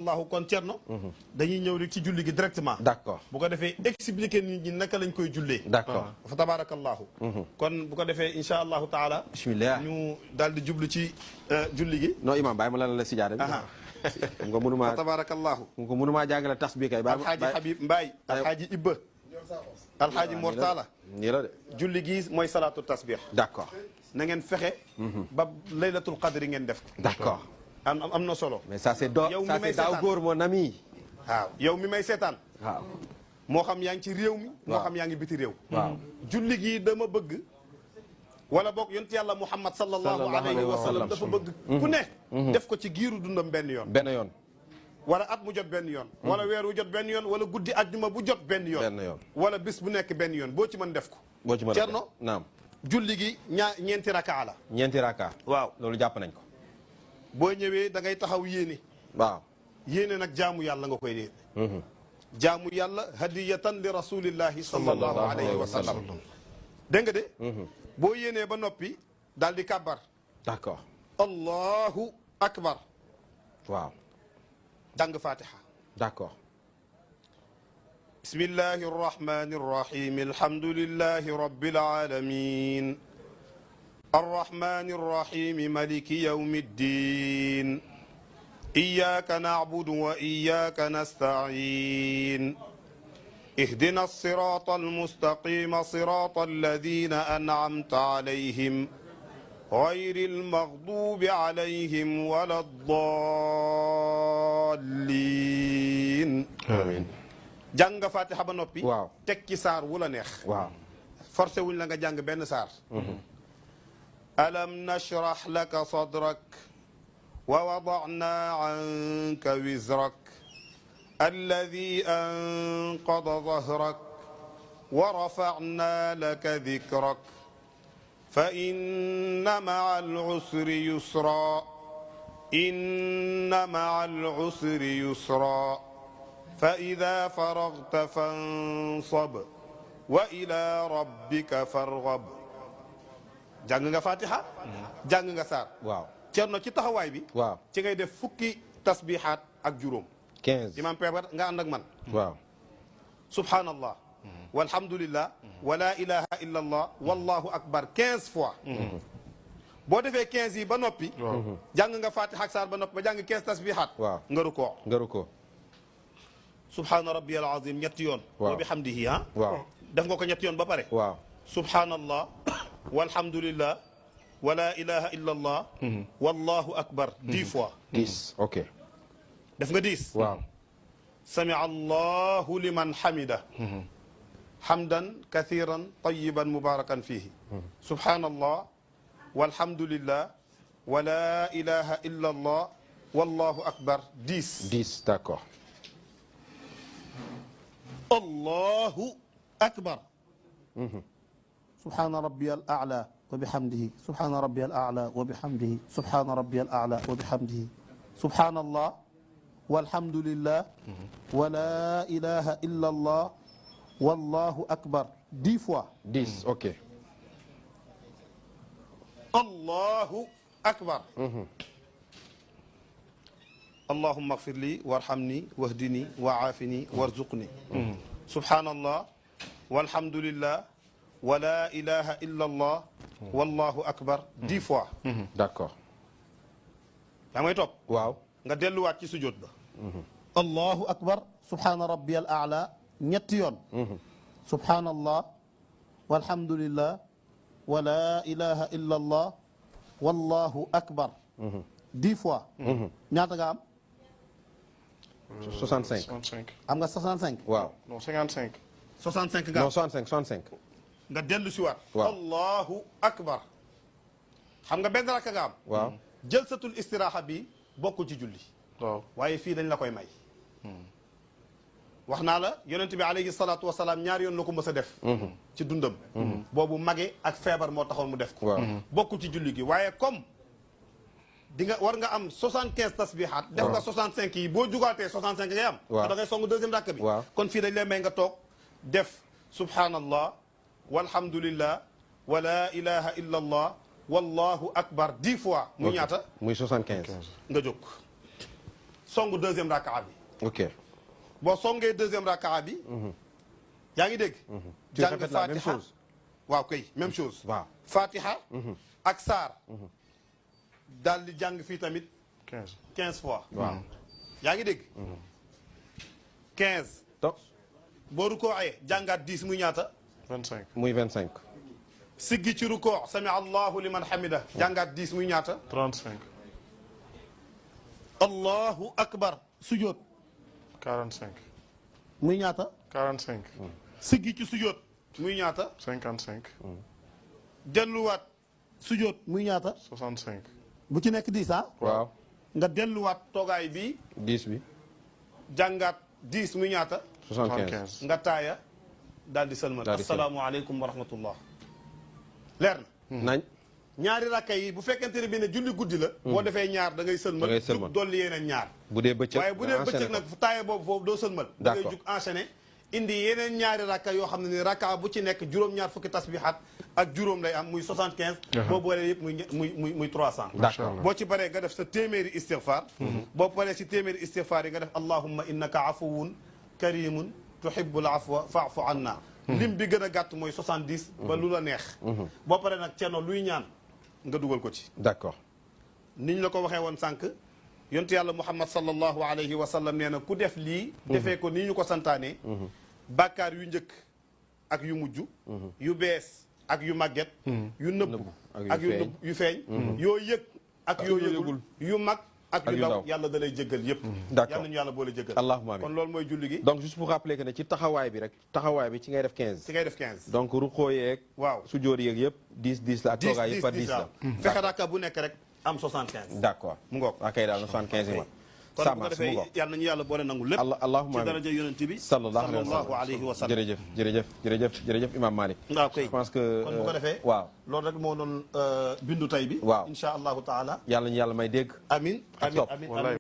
allahu kon Thierno. dañuy ñëw rek ci julli gi directement. d'accord bu ko defee expliquer nit ñi naka lañ koy jullee. d'accord fa tabarakallahu kon bu ko defee insha allahu taala. bismillah ñu daal di jublu ci julli gi. non imam bàyyi ma lan la si jaare bi. nga mënumaa fa tabarakallahu nga mënumaa jàngale tas bi kay. alxaaji Habib Mbaye alxaaji Ibba alxaaji Mortala. nii la de. julli gi mooy salaatu tasbih. d'accord. na ngeen fexe. ba laylatul qadri ngeen def ko. d'accord. am na solo. mais ça c'est daaw góor mon ami. waaw yow mi may seetaan. waaw. moo xam yaa ngi ci réew mi. moo xam yaa ngi biti réew. waaw julli gi dama bëgg. wala boog yonent yàlla Muhammad sallallahu alayhi wa sallam dafa bëgg. ku ne. def ko ci giiru dundam benn yoon. benn yoon. wala at mu jot benn yoon. wala weer wu jot benn yoon wala guddi àjjuma bu jot benn yoon. benn yoon wala bis bu nekk benn yoon boo ci mën def ko. boo ci mën a def Thierno naam. julli gi ñeenti raka la. ñeenti raka. waaw loolu jàpp nañ ko. boo ñëwee da ngay taxaw yéene. waaw. yéene nag jaamu yàlla nga koy yéene. jaamu yàlla hadiyatan li rasulillahi sallallahu alayhi wa sallam. dégg nga de. boo yéenee ba noppi daal di kàbbar. d'accord. allahu akbar. waaw. jàng fatiha. d'accord. bismillahi arrahmani arrahim alhamdulillahi rabbil alamin arrahmani arrahim maliki yawmi ddin iyyaka na'budu wa iyyaka nasta'in اهدنا الصراط المستقيم صراط الذين أنعمت عليهم غير المغضوب عليهم ولا الضالين amiin. jàng nga fatiha ba noppi. waaw. teg ci saar wu la neex. waaw. forcé wuñ la nga jàng benn saar. alam nashrah laka sadrak wa wada'na anka wizrak الذي أنقض ظهرك ورفعنا لك ذكرك فإن مع العسر يسرا إن مع العسر يسرا فإذا فرغت فانصب وإلى ربك فارغب jàng nga Fatiha. jàng nga saar. waaw. Thierno ci taxawaay bi. waaw. ci ngay def fukki tasbihaat ak juróom. 15. imam Père nga ànd ak man. waaw. subhanallah. walhamdulillah. wala ilaha illa allah. wallahu akbar 15 fois. boo defee 15 yi ba noppi. jàng nga Fatiha ak saar ba noppi ba jàng 15 tasbihaat. waaw. nga rukoo. nga rukkoo. subhana rabbiyal azim ñetti yoon. waaw. wa bihamdihi ah. waaw. def nga ko ñetti yoon ba pare. waaw. subhanallah. walhamdulillah. wala ilaha illa allah. wallahu akbar 10 fois. 10 ok. def nga 10. waaw. sami allahu liman hamida. hamdan kathiran tayiban mubarakan fihi. subhanallah walhamdulillah wala ilaha illa allah wallahu akbar 10. 10 d'accord. allahu akbar. subhana rabbiyal a'la wa bihamdihi subhana rabbiyal a'la wa bihamdihi subhana rabbiyal a'la wa bihamdihi subhanallah walhamdulillah wala ilaha illa allah wallahu akbar 10 fois. 10 ok. allahu akbar. allahumma ighfir li warhamni wahdini wa'afini warzuqni. subhanallah walhamdulillah wala ilaha illa allah wallahu akbar 10 fois. d'accord. yaa may topp. waaw. nga delluwaat ci sujjóot ba. allahu akbar subhana rabbiyal a'la ñetti yoon. subhanallah walhamdulillah wala ilaha illa allah wallahu akbar 10 fois. ñaata nga am. 65. 65. am nga 65. waaw. non 55. 65 nga non am 65. nga dellu si waat. waaw. allahu akbar. xam nga benn rakka nga am. waaw. jëlsatul istiraaxa bi bokkul ci julli. waaw. waaye fii dañ la koy may. wax naa la yonent bi alayhi salaatu wa salaam ñaari yoon la ko mës a def. ci dundam. boobu mage ak feebar moo taxoon mu def ko. waaw. bokkul ci julli gi waaye comme di nga war nga am 75 tasbihaat. def nga 65 yi boo jugaatee 65 ngay am. waaw. da ngay song deuxième rakk bi. waaw. kon fii dañ lay may nga toog def subhanallah walhamdulillah wala ilaha illa allah wallahu akbar 10 fois. muy ñaata muy 75. nga jóg. songu deuxième raka bi. ok. boo songee deuxième raka bi. yaa ngi dégg. tu répètes la même chose. waaw kay même chose. waaw Fatiha. ak saar. daal di jàng fii tamit. 15 fois. waaw yaa ngi dégg. 15. donc boo rukkoo ayee jàngaat 10 muy ñaata. 25. muy 25. siggi ci rukkoo sami allahu liman hamida jàngaat 10 muy ñaata. 35. allahu akbar sujoot 45. muy ñaata. 45. siggi ci sujoot muy ñaata. 55. delluwaat sujoot muy ñaata. 65. bu ci nekk 10 ah. waaw nga delluwaat toogaay bi 10 bi. jàngaat 10 muy ñaata. 75. nga taaya daal di sëlmal. daal di sëlmal asalaamualeykum wa rahmatullah. leer na. nañ. ñaari rakka yi bu fekkente ne bi ne julli guddi la. boo defee ñaar da ngay sëlmal. da ngay sëlmal jug dolli yeneen ñaar. bu dee bëccëg waaye bu dee bëccëg nag taaya boobu foofu doo sëlmal. da ngay d'accord jug enchaîné indi yeneen ñaari rakka yoo xam ne ni rakka bu ci nekk juróom-ñaar fukki tasbihaat ak juróom lay am muy 75. boo boolee yëpp muy 300. d'accord boo ci paree nga def sa téeméeri istighfar. boo paree si téeméeri istighfar yi nga def allahumma innaka afuwun karimun tuhibbul afwa fa'fu anna. lim bi gën a gàtt mooy 70. ba lu la neex. boo paree nag Thierno luy ñaan nga dugal ko ci. d'accord. niñ la ko waxee woon sànq yontu yàlla Muhammad sallallahu alayhi wa sallam nee na ku def lii. defee ko nii ñu ko santaane. bàkkaar yu njëkk ak yu mujj. yu bees ak yu màgget. yu nëbb ak yu feeñ. yoo yëg ak yoo yëgul yu mag. ak yu ndaw yàlla da lay jéggal yëpp. d'accord yàlla ñu yàlla boole jéggal. allahumma amiin kon loolu mooy julli gi. donc juste pour rappeler que ne ci taxawaay bi rek taxawaay bi ci ngay def 15. ci ngay def 15. donc ruqoo yeeg. waaw sujóor yeeg yëpp 10 10 la ak toogaay yëpp par 10 la. fexe rakka bu nekk rek am 75. d'accord mu ngoog waa kay daal na 75 yi ma. kon bu ko defee yàlla nañu yàlla boole nangu lépp. allahumma ci daraja yonent bi. sallallahu alayhi wa sallam jërëjëf Imam Malick. waaw kay je pense que kon bu ko defee. waaw loolu rek moo doon bindu tay bi. waaw incha allahu taala. yàlla ñu yàlla may dégg. amin amin amin